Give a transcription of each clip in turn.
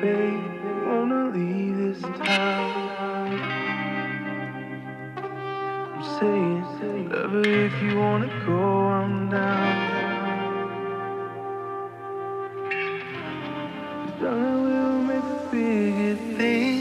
babe, wanna leave this town. I'm saying, lover, if you wanna go, I'm down. Darling, we'll make a bigger thing.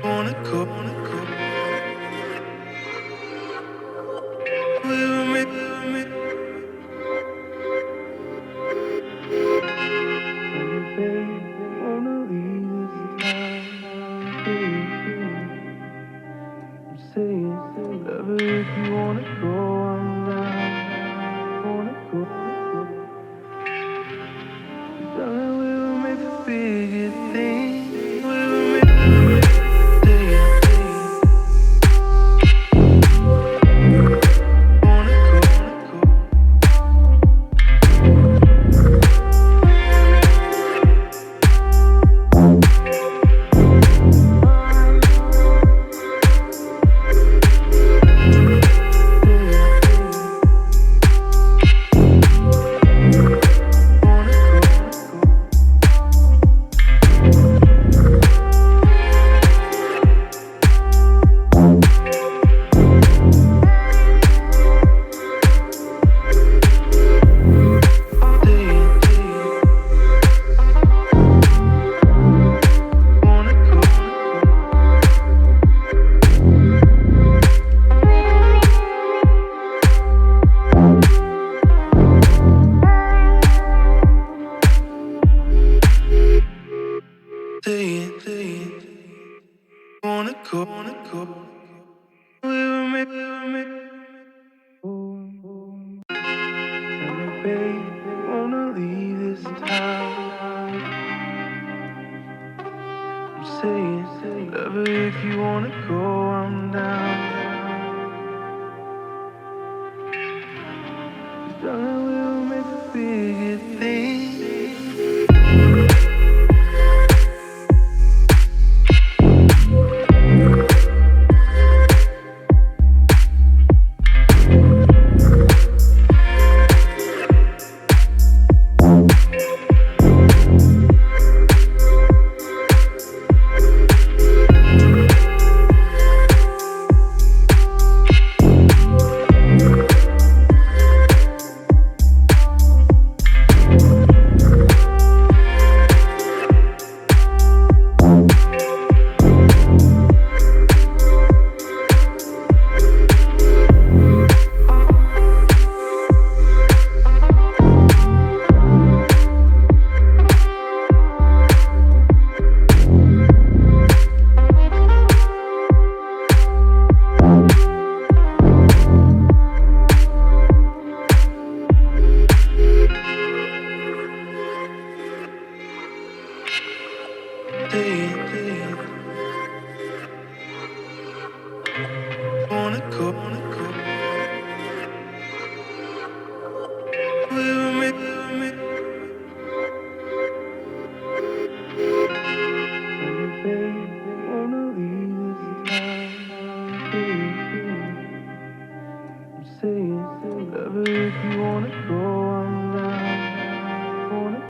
Wanna go, we'll make babe, wanna leave this town. I'm saying, lover, if you wanna go, I'm down. Wanna go, darling, we'll make a bigger thing. We'll make wanna go, we'll make babe, wanna leave this town. I'm saying, lover, if you wanna go, I'm down. Darling,